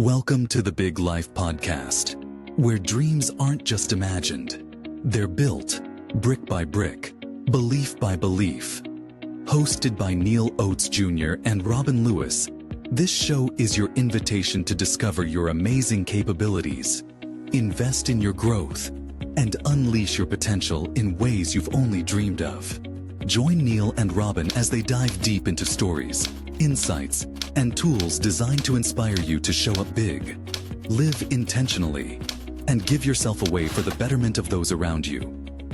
Welcome to the Big Life Podcast, where dreams aren't just imagined, they're built brick by brick, belief by belief. Hosted by Neal Oates Jr. and Robin Lewis, this show is your invitation to discover your amazing capabilities, invest in your growth, and unleash your potential in ways you've only dreamed of. Join Neal and Robin as they dive deep into stories, insights, and tools designed to inspire you to show up big, live intentionally, and give yourself away for the betterment of those around you.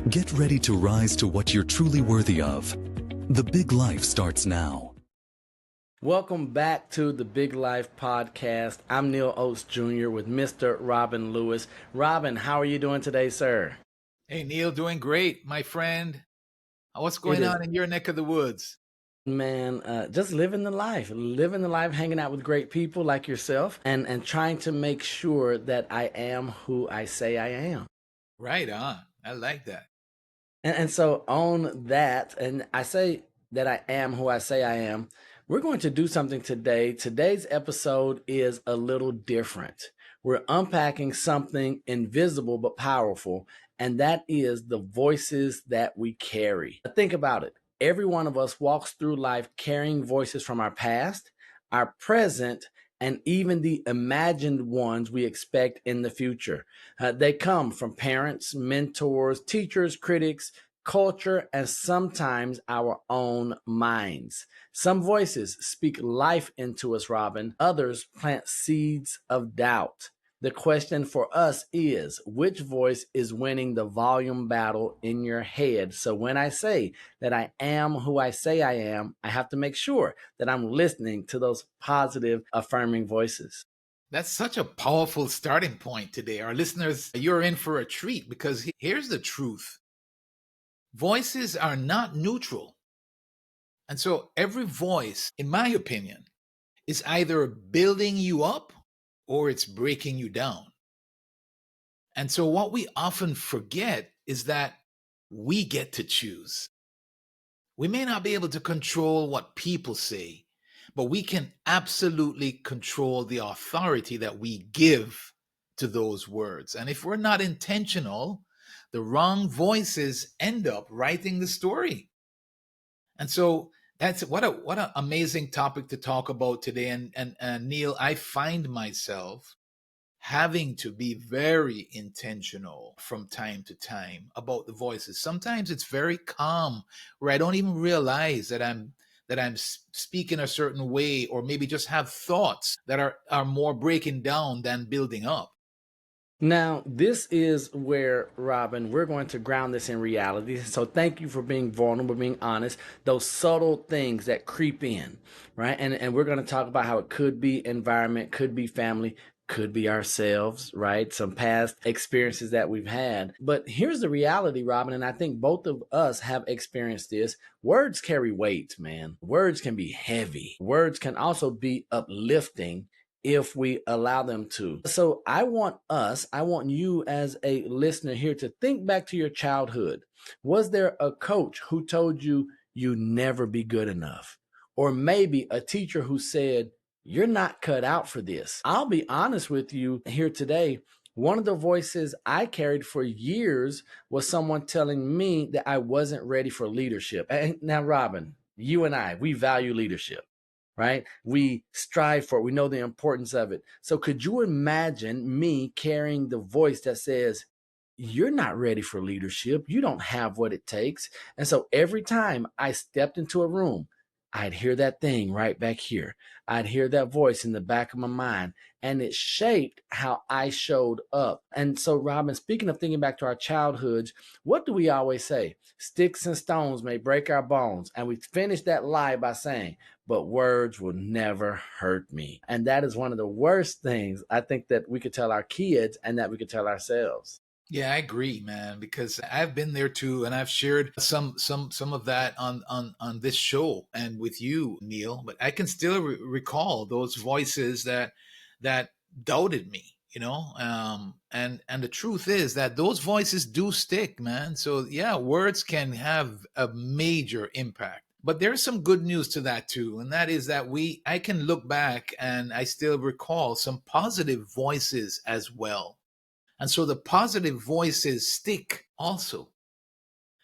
Get ready to rise to what you're truly worthy of. The Big Life starts now. Welcome back to the Big Life Podcast. I'm Neal Oates Jr. with Mr. Robin Lewis. Robin, how are you doing today, sir? Hey, Neal, doing great, my friend. What's going on in your neck of the woods? Man, just living the life, hanging out with great people like yourself and trying to make sure that I am who I say I am. Right on. I like that. And so on that, and I say that I am who I say I am, we're going to do something today. Today's episode is a little different. We're unpacking something invisible but powerful, and that is the voices that we carry. Think about it. Every one of us walks through life carrying voices from our past, our present, and even the imagined ones we expect in the future. They come from parents, mentors, teachers, critics, culture, and sometimes our own minds. Some voices speak life into us, Robin. Others plant seeds of doubt. The question for us is, which voice is winning the volume battle in your head? So when I say that I am who I say I am, I have to make sure that I'm listening to those positive, affirming voices. That's such a powerful starting point today. Our listeners, you're in for a treat because here's the truth. Voices are not neutral. And so every voice, in my opinion, is either building you up or it's breaking you down. And so what we often forget is that we get to choose. We may not be able to control what people say, but we can absolutely control the authority that we give to those words. And if we're not intentional, the wrong voices end up writing the story. And so that's what an amazing topic to talk about today. And Neal, I find myself having to be very intentional from time to time about the voices. Sometimes it's very calm, where I don't even realize that I'm speaking a certain way, or maybe just have thoughts that are more breaking down than building up. Now, this is where, Robin, we're going to ground this in reality. So thank you for being vulnerable, being honest, those subtle things that creep in, right? And we're going to talk about how it could be environment, could be family, could be ourselves, right? Some past experiences that we've had. But here's the reality, Robin, and I think both of us have experienced this. Words carry weight, man. Words can be heavy. Words can also be uplifting if we allow them to. So I want you as a listener here to think back to your childhood. Was there a coach who told you you never be good enough? Or maybe a teacher who said, you're not cut out for this. I'll be honest with you here today. One of the voices I carried for years was someone telling me that I wasn't ready for leadership. And now, Robin, you and I, we value leadership, right? We strive for it. We know the importance of it. So could you imagine me carrying the voice that says, you're not ready for leadership. You don't have what it takes. And so every time I stepped into a room, I'd hear that thing right back here. I'd hear that voice in the back of my mind, and it shaped how I showed up. And so, Robin, speaking of thinking back to our childhoods, what do we always say? Sticks and stones may break our bones. And we finish that lie by saying, but words will never hurt me. And that is one of the worst things I think that we could tell our kids and that we could tell ourselves. Yeah, I agree, man, because I've been there too, and I've shared some of that on this show and with you, Neal. But I can still recall those voices that doubted me, and the truth is that those voices do stick, man. So yeah, words can have a major impact. But there's some good news to that too, and that is that I can look back and I still recall some positive voices as well. And so the positive voices stick also.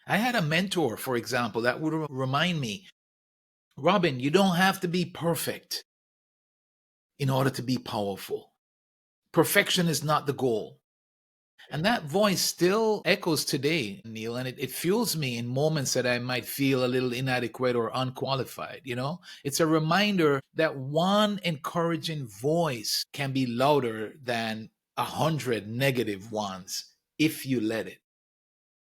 I had a mentor, for example, that would remind me, Robin, you don't have to be perfect in order to be powerful. Perfection is not the goal. And that voice still echoes today, Neal, and it fuels me in moments that I might feel a little inadequate or unqualified. It's a reminder that one encouraging voice can be louder than 100 negative ones if you let it.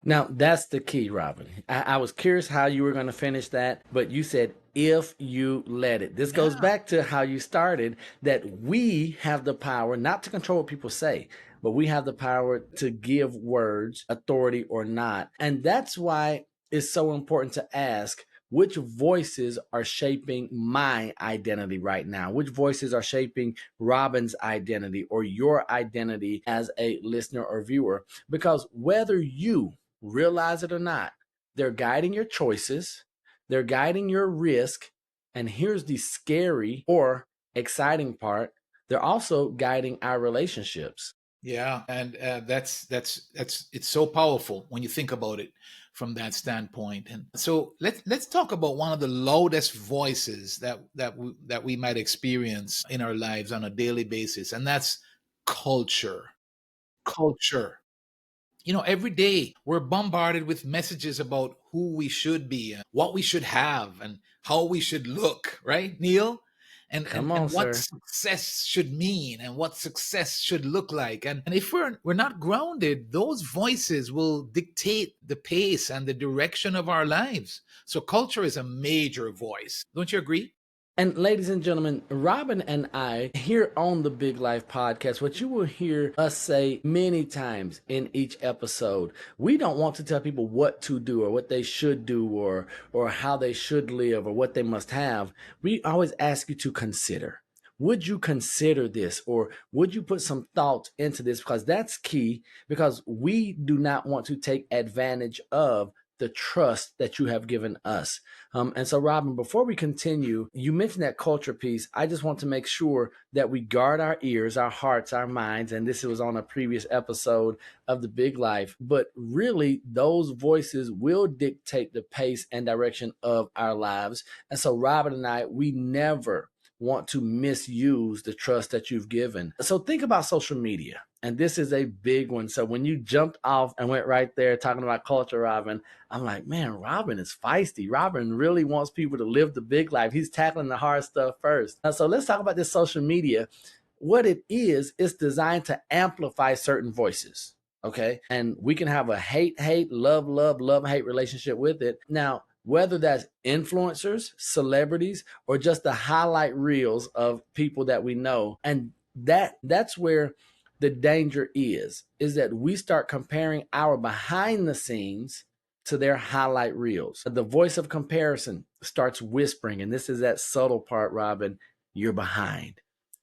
Now, that's the key, Robin. I was curious how you were going to finish that, but you said, if you let it. This goes Yeah. back to how you started, that we have the power not to control what people say, but we have the power to give words authority or not. And that's why it's so important to ask, which voices are shaping my identity right now? Which voices are shaping Robin's identity or your identity as a listener or viewer? Because whether you realize it or not, they're guiding your choices, they're guiding your risk, and here's the scary or exciting part, they're also guiding our relationships. Yeah, and that's it's so powerful when you think about it from that standpoint. And so let's talk about one of the loudest voices that we might experience in our lives on a daily basis, and that's culture. Culture. Every day we're bombarded with messages about who we should be and what we should have and how we should look, right, Neal? And, and, Come on, and what sir. success should mean and what success should look like. And if we're not grounded, those voices will dictate the pace and the direction of our lives. So culture is a major voice. Don't you agree? And ladies and gentlemen, Robin and I here on the Big Life podcast, what you will hear us say many times in each episode, we don't want to tell people what to do or what they should do or how they should live or what they must have. We always ask you to consider. Would you consider this or would you put some thought into this? Because that's key, because we do not want to take advantage of the trust that you have given us. And so, Robin, before we continue, you mentioned that culture piece. I just want to make sure that we guard our ears, our hearts, our minds. And this was on a previous episode of The Big Life. But really, those voices will dictate the pace and direction of our lives. And so, Robin and I, we never want to misuse the trust that you've given. So think about social media. And this is a big one. So when you jumped off and went right there talking about culture, Robin, I'm like, man, Robin is feisty. Robin really wants people to live the big life. He's tackling the hard stuff first. So let's talk about this social media. What it is, it's designed to amplify certain voices. Okay. And we can have a hate, love, hate relationship with it. Now, whether that's influencers, celebrities, or just the highlight reels of people that we know. And that's where the danger is that we start comparing our behind the scenes to their highlight reels. The voice of comparison starts whispering, and this is that subtle part, Robin, you're behind.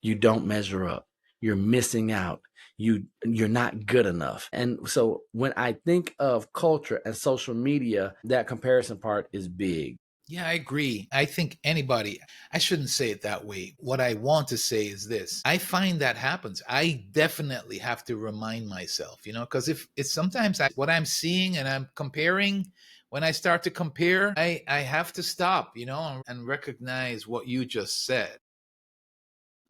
You don't measure up. You're missing out. You're not good enough. And so when I think of culture and social media, that comparison part is big. Yeah, I agree. I think I shouldn't say it that way. What I want to say is this. I find that happens. I definitely have to remind myself, because if it's sometimes what I'm seeing and I'm comparing, when I start to compare, I have to stop, and recognize what you just said.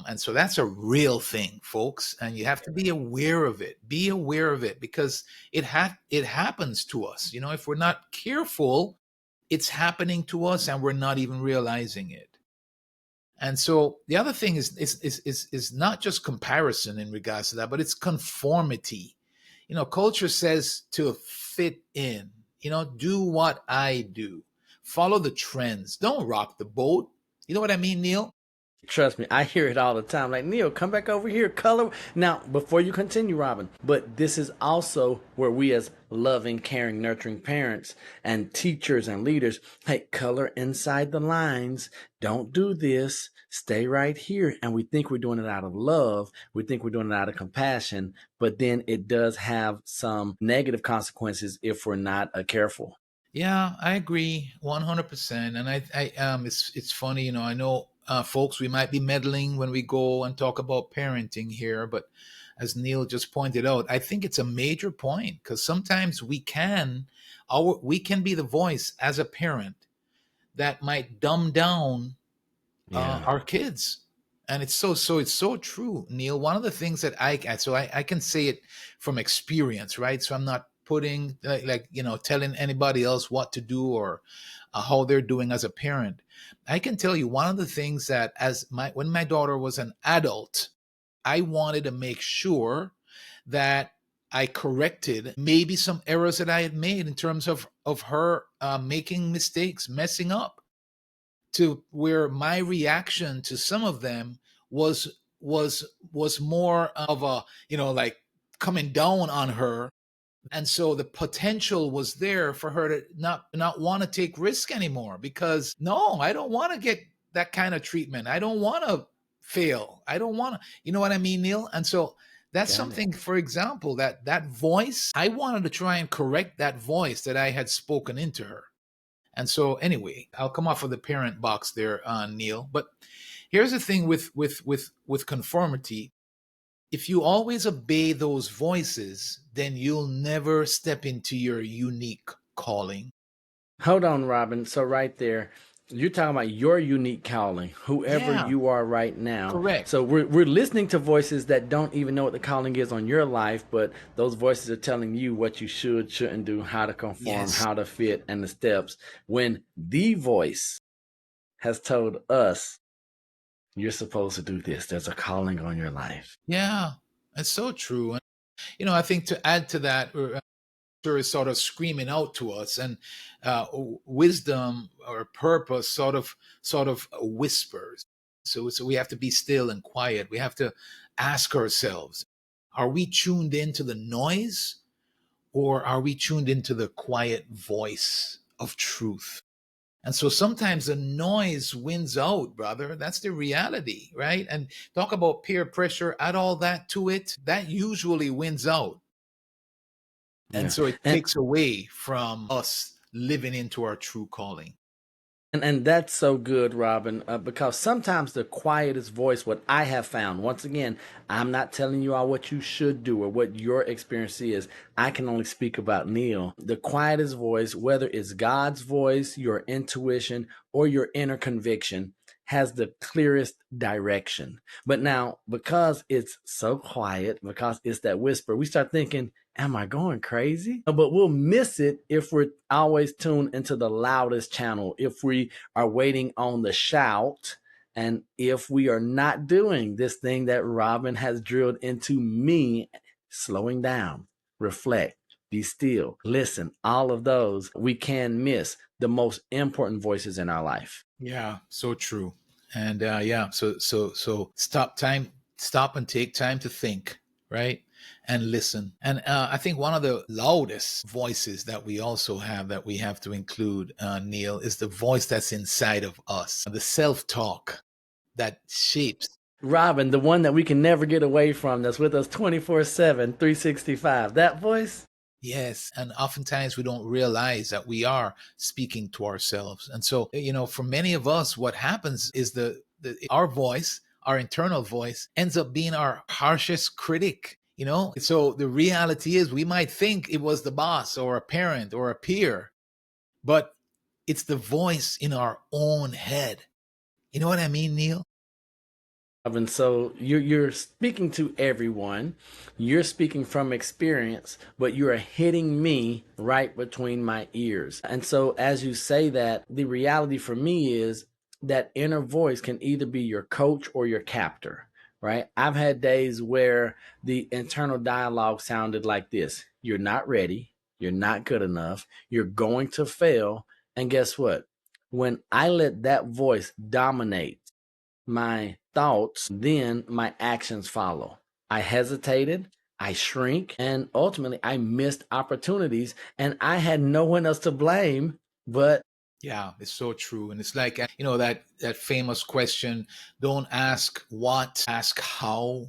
And so that's a real thing, folks. And you have to be aware of it. Be aware of it because it happens to us. If we're not careful, it's happening to us and we're not even realizing it. And so the other thing is not just comparison in regards to that, but it's conformity. Culture says to fit in, do what I do, follow the trends, don't rock the boat. You know what I mean, Neal? Trust me, I hear it all the time. Like, Neal, come back over here, color. Now, before you continue, Robin, but this is also where we as loving, caring, nurturing parents and teachers and leaders, hey, color inside the lines. Don't do this. Stay right here. And we think we're doing it out of love. We think we're doing it out of compassion, but then it does have some negative consequences if we're not careful. Yeah, I agree 100%. And it's funny, I know folks, we might be meddling when we go and talk about parenting here, but as Neil just pointed out, I think it's a major point because sometimes we can be the voice as a parent that might dumb down Yeah. our kids. And it's so true, Neil. One of the things that I can say it from experience, right? So I'm not putting telling anybody else what to do or how they're doing as a parent. I can tell you one of the things that as my when my daughter was an adult, I wanted to make sure that I corrected maybe some errors that I had made in terms of her making mistakes, messing up, to where my reaction to some of them was more of a, like coming down on her. And so the potential was there for her to not want to take risk anymore, because no, I don't want to get that kind of treatment. I don't want to fail. I don't want to, you know what I mean, Neil? And so that's Got it. something, for example, that voice, I wanted to try and correct that voice that I had spoken into her. And so, anyway, I'll come off of the parent box there, Neil. But here's the thing with conformity: if you always obey those voices, then you'll never step into your unique calling. Hold on, Robin. So right there, you're talking about your unique calling, whoever Yeah, you are right now. correct. So we're listening to voices that don't even know what the calling is on your life, but those voices are telling you what you should, shouldn't do, how to conform, Yes. how to fit, and the steps. When the voice has told us you're supposed to do this, there's a calling on your life. Yeah, it's so true. And I think to add to that, is sort of screaming out to us, and wisdom or purpose sort of whispers. So we have to be still and quiet. We have to ask ourselves, are we tuned into the noise, or are we tuned into the quiet voice of truth? And so sometimes the noise wins out, brother. That's the reality, right? And talk about peer pressure, add all that to it, that usually wins out. And Yeah. so it And takes away from us living into our true calling. And that's so good, Robin, because sometimes the quietest voice, what I have found, once again, I'm not telling you all what you should do or what your experience is. I can only speak about Neil. The quietest voice, whether it's God's voice, your intuition, or your inner conviction, has the clearest direction. But now, because it's so quiet, because it's that whisper, we start thinking, am I going crazy? But we'll miss it if we're always tuned into the loudest channel, if we are waiting on the shout, and if we are not doing this thing that Robin has drilled into me, slowing down, reflect, be still, listen, all of those, we can miss the most important voices in our life. Yeah, so true. And yeah, so stop and take time to think, right? And listen. And I think one of the loudest voices that we also have, that we have to include, Neil, is the voice that's inside of us, the self-talk that shapes. Robin, the one that we can never get away from, that's with us 24/7, 365. That voice? Yes. And oftentimes we don't realize that we are speaking to ourselves. And so, for many of us, what happens is our voice, our internal voice, ends up being our harshest critic. So the reality is, we might think it was the boss or a parent or a peer, but it's the voice in our own head. You know what I mean, Neil? And so you're speaking to everyone. You're speaking from experience, but you are hitting me right between my ears. And so as you say that, the reality for me is that inner voice can either be your coach or your captor, right? I've had days where the internal dialogue sounded like this: you're not ready, you're not good enough, you're going to fail. And guess what? When I let that voice dominate my thoughts, then my actions follow. I hesitated, I shrink, and ultimately I missed opportunities, and I had no one else to blame but Yeah, it's so true. And it's like, that famous question: don't ask what, ask how.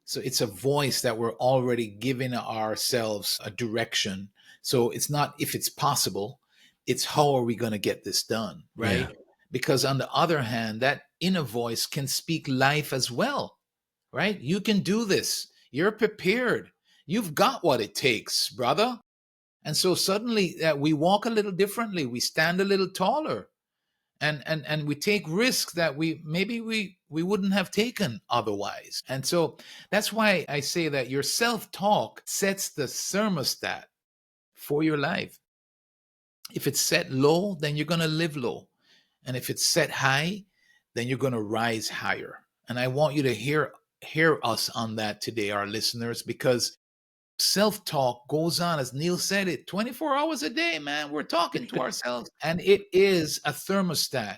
So it's a voice that we're already giving ourselves a direction. So it's not if it's possible, It's how are we going to get this done, right? Yeah. Because on the other hand, that inner voice can speak life as well, right? You can do this. You're prepared. You've got what it takes, brother. And so suddenly we walk a little differently. We stand a little taller, and we take risks that we wouldn't have taken otherwise. And so that's why I say that your self-talk sets the thermostat for your life. If it's set low, then you're going to live low. And if it's set high, then you're going to rise higher. And I want you to hear us on that today, our listeners, because self-talk goes on, as Neal said it, 24 hours a day, man. We're talking to ourselves. And it is a thermostat,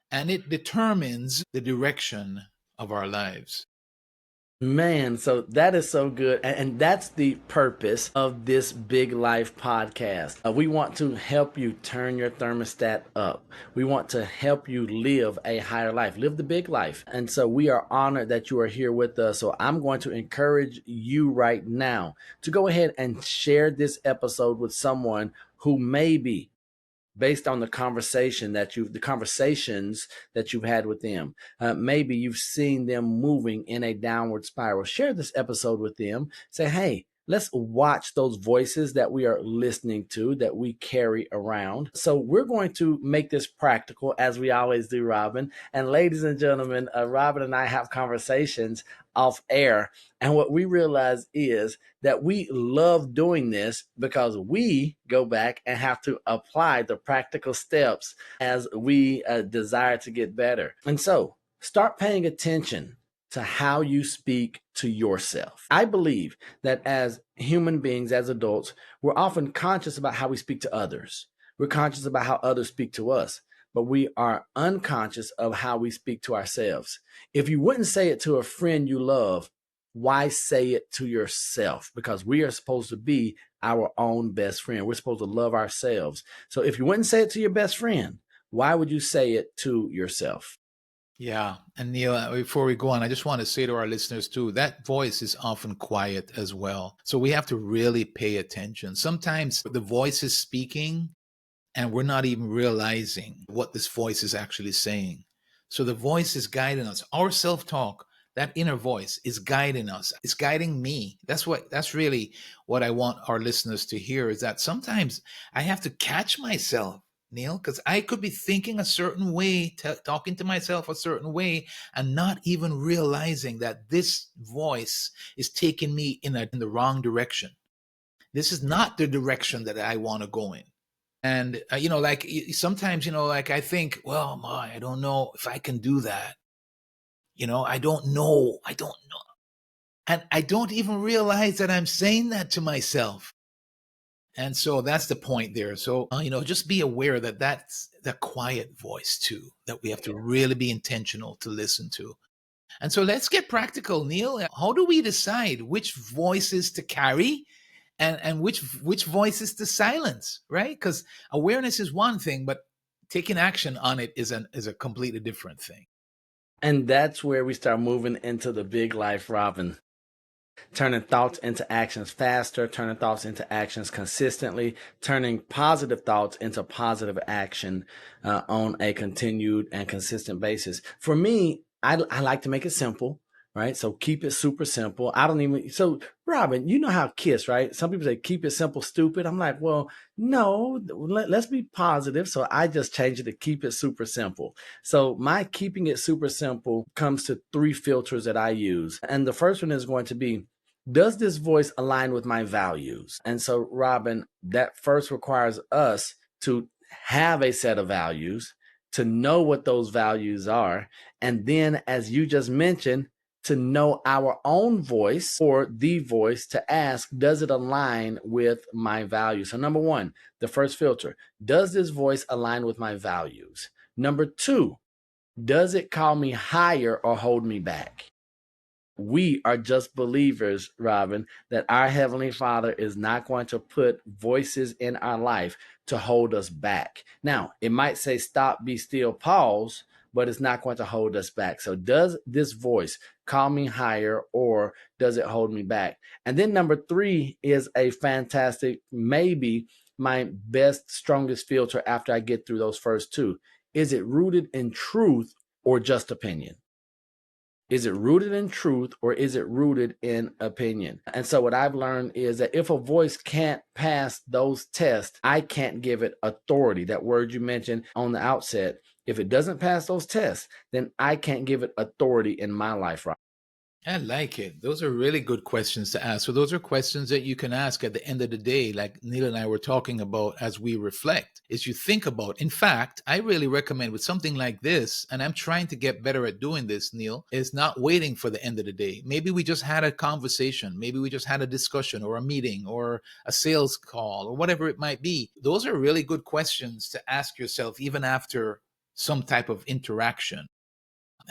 and it determines the direction of our lives. Man, so that is so good. And that's the purpose of this Big Life podcast. We want to help you turn your thermostat up. We want to help you live a higher life, live the big life. And so we are honored that you are here with us. So I'm going to encourage you right now to go ahead and share this episode with someone who maybe, based on the conversations that you've had with them. Maybe you've seen them moving in a downward spiral. Share this episode with them. Say, hey, let's watch those voices that we are listening to, that we carry around. So we're going to make this practical, as we always do, Robin. And ladies and gentlemen, Robin and I have conversations off air. And what we realize is that we love doing this because we go back and have to apply the practical steps as we desire to get better. And so start paying attention to how you speak to yourself. I believe that as human beings, as adults, we're often conscious about how we speak to others. We're conscious about how others speak to us, but we are unconscious of how we speak to ourselves. If you wouldn't say it to a friend you love, why say it to yourself? Because we are supposed to be our own best friend. We're supposed to love ourselves. So if you wouldn't say it to your best friend, why would you say it to yourself? Yeah. And Neal, before we go on, I just want to say to our listeners too, that voice is often quiet as well. So we have to really pay attention. Sometimes the voice is speaking and we're not even realizing what this voice is actually saying. So the voice is guiding us. Our self-talk, that inner voice, is guiding us. It's guiding me. That's really what I want our listeners to hear, is that sometimes I have to catch myself, Neal, because I could be thinking a certain way, talking to myself a certain way, and not even realizing that this voice is taking me in the wrong direction. This is not the direction that I want to go in. And, like sometimes, like I think, well, my, I don't know if I can do that. I don't know. I don't know. And I don't even realize that I'm saying that to myself. And so that's the point there. So, just be aware that that's the quiet voice too, that we have to really be intentional to listen to. And so let's get practical, Neal. How do we decide which voices to carry and which voices to silence, right? Because awareness is one thing, but taking action on it is a completely different thing. And that's where we start moving into the big life, Robin. Turning thoughts into actions faster, turning thoughts into actions consistently, turning positive thoughts into positive action on a continued and consistent basis. For me, I like to make it simple, right? So keep it super simple. So Robin, you know how KISS, right? Some people say keep it simple, stupid. I'm like, well, no, let's be positive. So I just changed it to keep it super simple. So my keeping it super simple comes to 3 filters that I use. And the first one is going to be, does this voice align with my values? And so, Robin, that first requires us to have a set of values, to know what those values are. And then, as you just mentioned, to know our own voice or the voice to ask, does it align with my values? So, number 1, the first filter, does this voice align with my values? Number 2, does it call me higher or hold me back? We are just believers, Robin, that our Heavenly Father is not going to put voices in our life to hold us back. Now, it might say stop, be still, pause, but it's not going to hold us back. So does this voice call me higher or does it hold me back? And then number 3 is a fantastic maybe. my best, strongest filter after I get through those first two? Is it rooted in truth or just opinion? Is it rooted in truth or is it rooted in opinion? And so what I've learned is that if a voice can't pass those tests, I can't give it authority. That word you mentioned on the outset, if it doesn't pass those tests, then I can't give it authority in my life, right? I like it. Those are really good questions to ask. So those are questions that you can ask at the end of the day, like Neil and I were talking about as we reflect, is you think about. In fact, I really recommend with something like this, and I'm trying to get better at doing this, Neil, is not waiting for the end of the day. Maybe we just had a conversation. Maybe we just had a discussion or a meeting or a sales call or whatever it might be. Those are really good questions to ask yourself even after some type of interaction.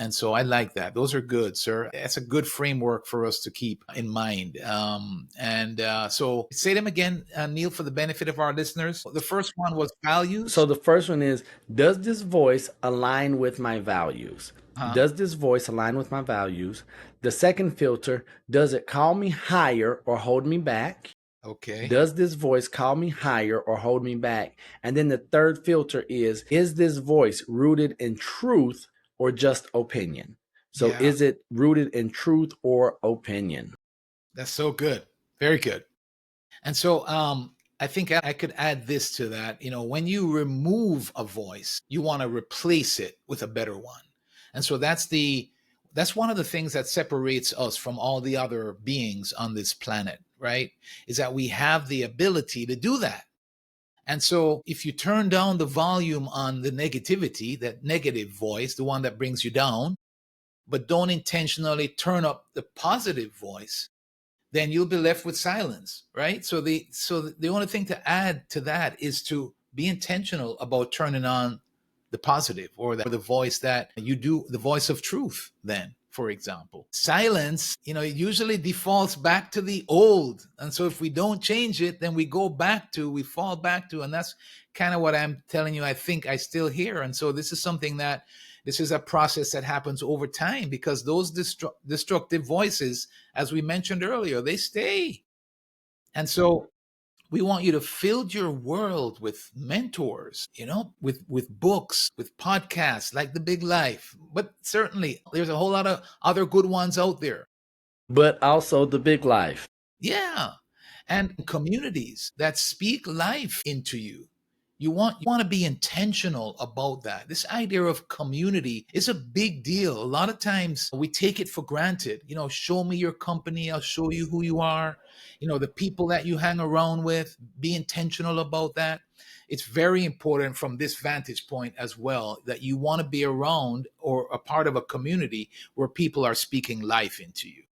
And so I like that. Those are good, sir. That's a good framework for us to keep in mind. So say them again, Neil, for the benefit of our listeners. The first one was values. So the first one is, does this voice align with my values? Does this voice align with my values? The second filter, does it call me higher or hold me back? Okay. Does this voice call me higher or hold me back? And then the third filter is this voice rooted in truth or just opinion? So Yeah. is it rooted in truth or opinion? That's so good. Very good. And so I think I could add this to that. You know, when you remove a voice, you want to replace it with a better one. And so that's one of the things that separates us from all the other beings on this planet, right? Is that we have the ability to do that. And so if you turn down the volume on the negativity, that negative voice, the one that brings you down, but don't intentionally turn up the positive voice, then you'll be left with silence, right? So the only thing to add to that is to be intentional about turning on the positive or the voice that you do, the voice of truth. Then, for example, silence, it usually defaults back to the old, and so if we don't change it, then we fall back to, and that's kind of what I'm telling you. I think I still hear, and so this is a process that happens over time because those destructive voices, as we mentioned earlier, they stay. And so we want you to fill your world with mentors, with books, with podcasts like The Big Life. But certainly there's a whole lot of other good ones out there. But also The Big Life. Yeah. And communities that speak life into you. You want to be intentional about that. This idea of community is a big deal. A lot of times we take it for granted. Show me your company, I'll show you who you are. The people that you hang around with, be intentional about that. It's very important from this vantage point as well that you want to be around or a part of a community where people are speaking life into you.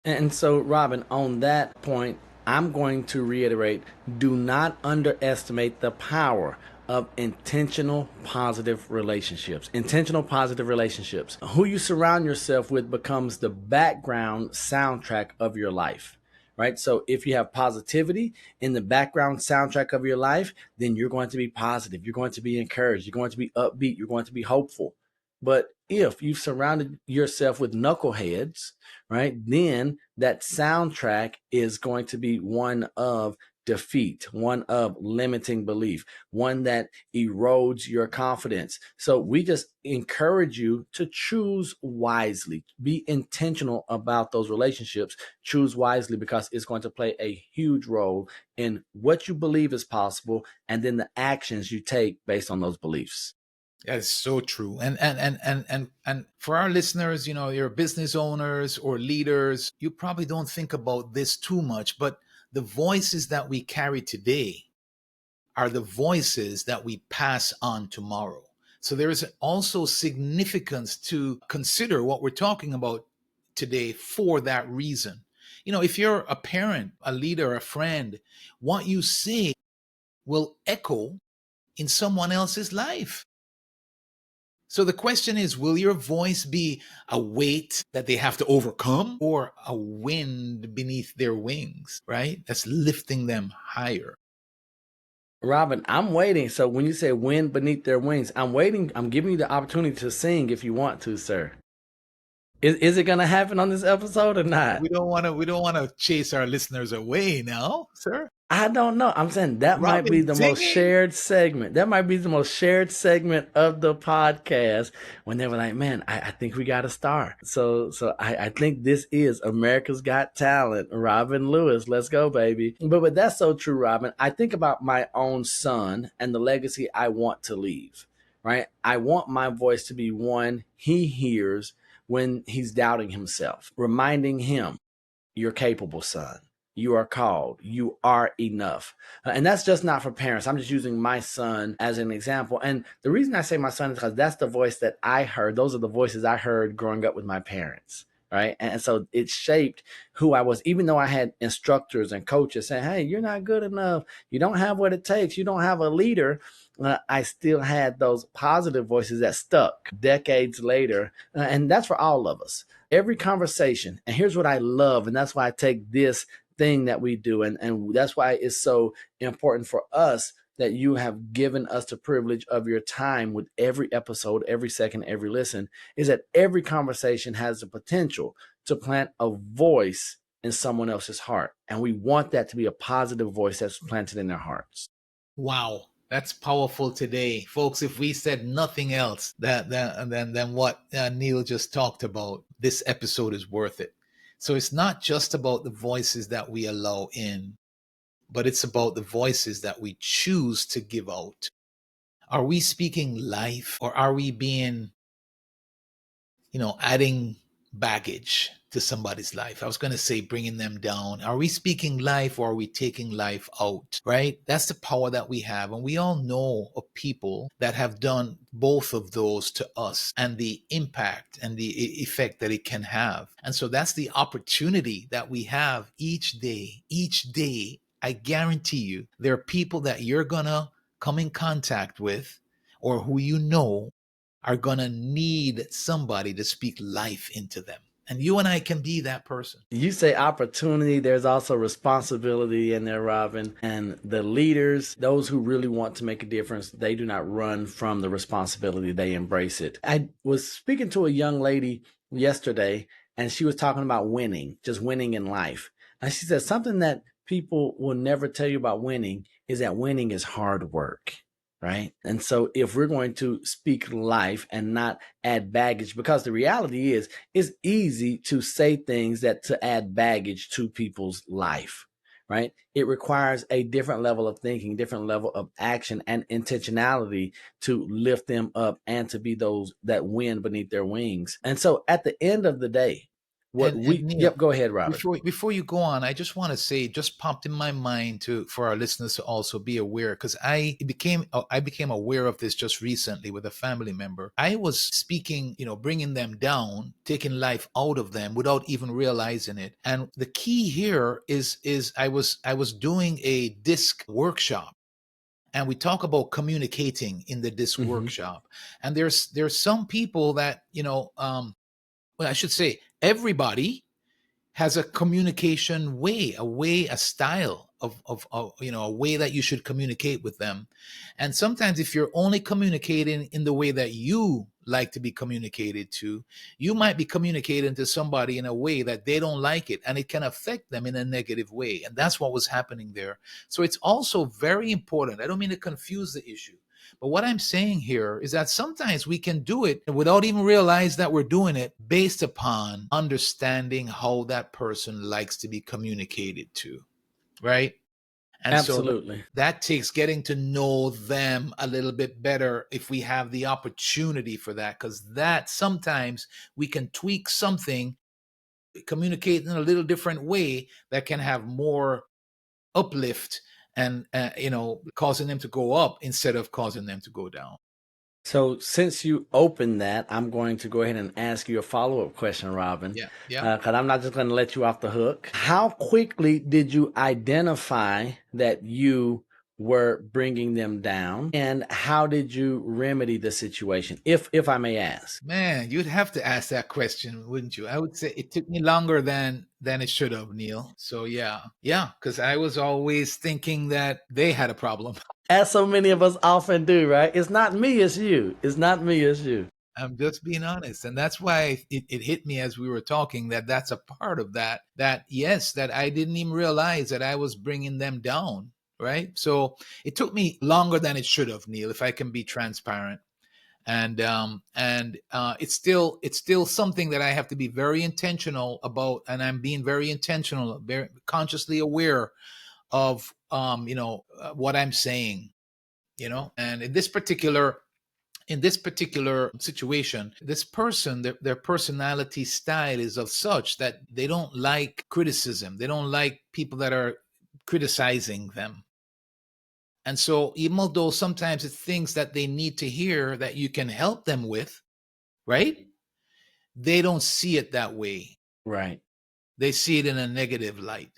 And so, Robin, on that point, I'm going to reiterate, do not underestimate the power of intentional positive relationships. Intentional positive relationships. Who you surround yourself with becomes the background soundtrack of your life, right? So if you have positivity in the background soundtrack of your life, then you're going to be positive. You're going to be encouraged. You're going to be upbeat. You're going to be hopeful. But if you've surrounded yourself with knuckleheads, right, then that soundtrack is going to be one of defeat, one of limiting belief, one that erodes your confidence. So we just encourage you to choose wisely, be intentional about those relationships, choose wisely because it's going to play a huge role in what you believe is possible and then the actions you take based on those beliefs. That's so true. And for our listeners, you're business owners or leaders, you probably don't think about this too much, but the voices that we carry today are the voices that we pass on tomorrow. So there is also significance to consider what we're talking about today for that reason. If you're a parent, a leader, a friend, what you say will echo in someone else's life. So the question is, will your voice be a weight that they have to overcome or a wind beneath their wings, right? That's lifting them higher. Robin, I'm waiting. So when you say wind beneath their wings, I'm waiting. I'm giving you the opportunity to sing if you want to, sir. Is it going to happen on this episode or not? We don't want to chase our listeners away now, sir. I don't know. I'm saying that might be Robin the most singing. shared segment. That might be the most shared segment of the podcast when they were like, man, I think we got a star. So I think this is America's Got Talent. Robin Lewis. Let's go, baby. But that's so true, Robin. I think about my own son and the legacy I want to leave, right? I want my voice to be one he hears when he's doubting himself, reminding him, you're capable, son. You are called. You are enough. And that's just not for parents. I'm just using my son as an example. And the reason I say my son is because that's the voice that I heard. Those are the voices I heard growing up with my parents. Right. And so it shaped who I was, even though I had instructors and coaches saying, hey, you're not good enough. You don't have what it takes. You don't have a leader. I still had those positive voices that stuck decades later. And that's for all of us. Every conversation, and here's what I love, and that's why I take this thing that we do, and that's why it's so important for us that you have given us the privilege of your time with every episode, every second, every listen, is that every conversation has the potential to plant a voice in someone else's heart. And we want that to be a positive voice that's planted in their hearts. Wow, that's powerful today, folks. If we said nothing else than what Neal just talked about, this episode is worth it. So it's not just about the voices that we allow in, but it's about the voices that we choose to give out. Are we speaking life, or are we being, adding baggage to somebody's life? I was going to say bringing them down. Are we speaking life, or are we taking life out? Right? That's the power that we have. And we all know of people that have done both of those to us, and the impact and the effect that it can have. And so that's the opportunity that we have each day. Each day, I guarantee you, there are people that you're going to come in contact with, or who are going to need somebody to speak life into them. And you and I can be that person. You say opportunity, there's also responsibility in there, Robin. And the leaders, those who really want to make a difference, they do not run from the responsibility, they embrace it. I was speaking to a young lady yesterday, and she was talking about winning, just winning in life. And she said something that people will never tell you about winning is that winning is hard work. Right. And so if we're going to speak life and not add baggage, because the reality is it's easy to say things that to add baggage to people's life, right? It requires a different level of thinking, different level of action and intentionality to lift them up and to be those that win beneath their wings. And so at the end of the day, And Neal, go ahead, Robin. before you go on, I just want to say, just popped in my mind for our listeners to also be aware, because I became aware of this just recently with a family member. I was speaking, bringing them down, taking life out of them without even realizing it. And the key here is I was doing a disc workshop, and we talk about communicating in the disc Mm-hmm. workshop. And there's some people that, well, I should say everybody has a communication way, a style of a way that you should communicate with them. And sometimes if you're only communicating in the way that you like to be communicated to, you might be communicating to somebody in a way that they don't like it, and it can affect them in a negative way. And that's what was happening there. So it's also very important. I don't mean to confuse the issue, but what I'm saying here is that sometimes we can do it without even realize that we're doing it, based upon understanding how that person likes to be communicated to, right? And so Absolutely. that takes getting to know them a little bit better if we have the opportunity for that, because that sometimes we can tweak something, communicate in a little different way that can have more uplift, and causing them to go up instead of causing them to go down. So, since you opened that, I'm going to go ahead and ask you a follow-up question, Robin, Yeah, yeah. because I'm not just going to let you off the hook. How quickly did you identify that you were bringing them down, and how did you remedy the situation, if I may ask? Man, you'd have to ask that question, wouldn't you? I would say it took me longer than it should have, Neal. So yeah, because I was always thinking that they had a problem. As so many of us often do, right? It's not me, it's you. It's not me, it's you. I'm just being honest. And that's why it hit me as we were talking that that's a part of that yes, that I didn't even realize that I was bringing them down. Right. So it took me longer than it should have, Neil, if I can be transparent. And it's still something that I have to be very intentional about. And I'm being very intentional, very consciously aware of, what I'm saying, and in this particular situation, this person, their personality style is of such that they don't like criticism. They don't like people that are criticizing them. And so, even though sometimes it's things that they need to hear that you can help them with, right? They don't see it that way. Right. They see it in a negative light.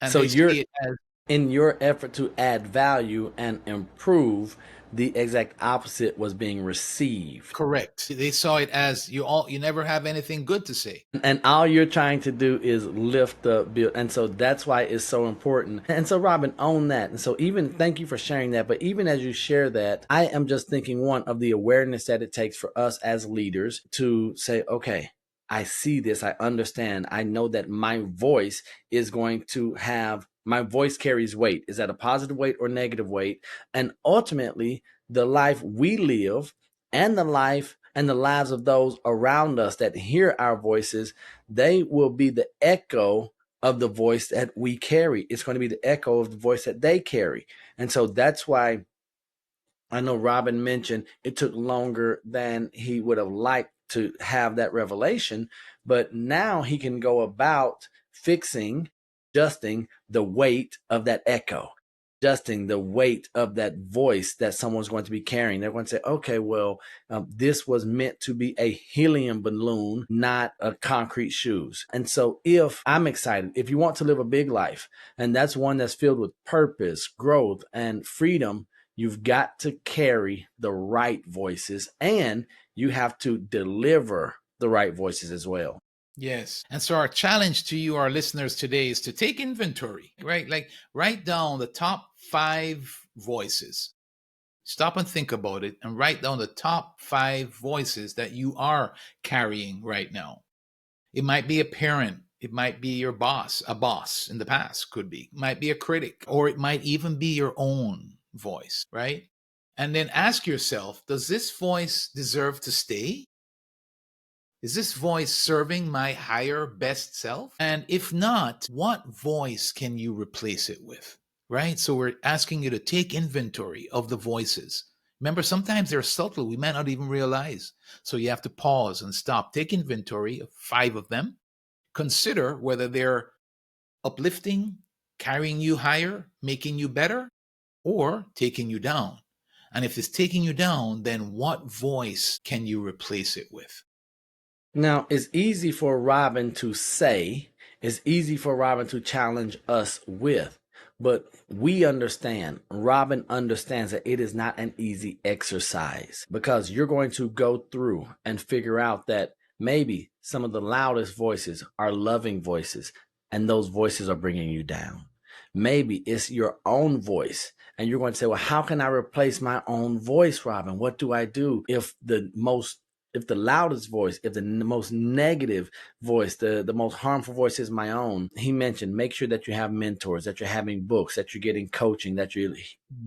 And So they you're see it as in your effort to add value and improve, the exact opposite was being received. correct. They saw it as you never have anything good to say. And all you're trying to do is lift the bill. And so that's why it's so important. And so, Robin, own that. And so, even thank you for sharing that. But even as you share that, I am just thinking, one, of the awareness that it takes for us as leaders to say, okay, I see this, I understand, I know that my voice is going to have, my voice carries weight. Is that a positive weight or negative weight? And ultimately, the life we live and the life and the lives of those around us that hear our voices, they will be the echo of the voice that we carry. It's going to be the echo of the voice that they carry. And so that's why I know Robin mentioned it took longer than he would have liked to have that revelation, but now he can go about fixing, adjusting the weight of that echo, adjusting the weight of that voice that someone's going to be carrying. They're going to say, okay, well, this was meant to be a helium balloon, not a concrete shoes. And so if I'm excited, if you want to live a big life, and that's one that's filled with purpose, growth, and freedom, you've got to carry the right voices and you have to deliver the right voices as well. Yes. And so our challenge to you, our listeners today, is to take inventory, right? Like write down the top 5 voices. Stop and think about it and write down the top 5 voices that you are carrying right now. It might be a parent. It might be your boss, a boss in the past could be. It might be a critic, or it might even be your own voice, right? And then ask yourself, does this voice deserve to stay? Is this voice serving my higher best self? And if not, what voice can you replace it with? Right? So we're asking you to take inventory of the voices. Remember, sometimes they're subtle, we might not even realize. So you have to pause and stop. Take inventory of 5 of them. Consider whether they're uplifting, carrying you higher, making you better, or taking you down. And if it's taking you down, then what voice can you replace it with? Now, it's easy for Robin to say, it's easy for Robin to challenge us with, but we understand, Robin understands that it is not an easy exercise because you're going to go through and figure out that maybe some of the loudest voices are loving voices, and those voices are bringing you down. Maybe it's your own voice. And you're going to say, well, how can I replace my own voice, Robin? What do I do if the loudest voice, if the most negative voice, the most harmful voice is my own? He mentioned, make sure that you have mentors, that you're having books, that you're getting coaching, that you're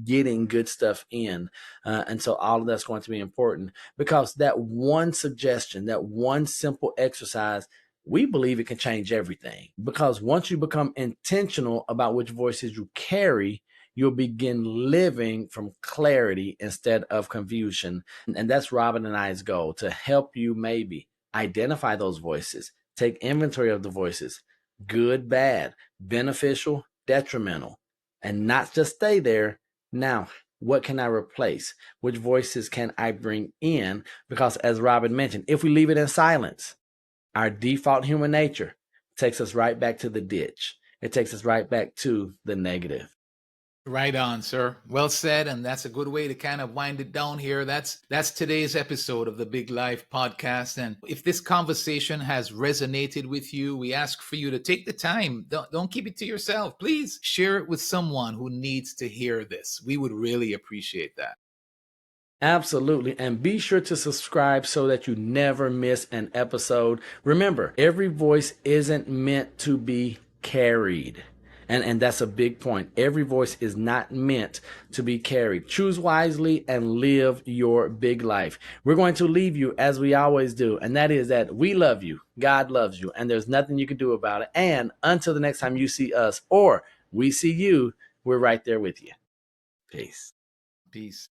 getting good stuff in. And so all of that's going to be important because that one suggestion, that one simple exercise, we believe it can change everything. Because once you become intentional about which voices you carry, you'll begin living from clarity instead of confusion. And that's Robin and I's goal, to help you maybe identify those voices, take inventory of the voices, good, bad, beneficial, detrimental, and not just stay there. Now, what can I replace? Which voices can I bring in? Because as Robin mentioned, if we leave it in silence, our default human nature takes us right back to the ditch. It takes us right back to the negative. Right on, sir. Well said. And that's a good way to kind of wind it down here. That's today's episode of the Big Life podcast. And if this conversation has resonated with you, we ask for you to take the time. Don't keep it to yourself. Please share it with someone who needs to hear this. We would really appreciate that. Absolutely. And be sure to subscribe so that you never miss an episode. Remember, every voice isn't meant to be carried. And that's a big point. Every voice is not meant to be carried. Choose wisely and live your big life. We're going to leave you as we always do, and that is that we love you, God loves you, and there's nothing you can do about it. And until the next time you see us or we see you, we're right there with you. Peace. Peace.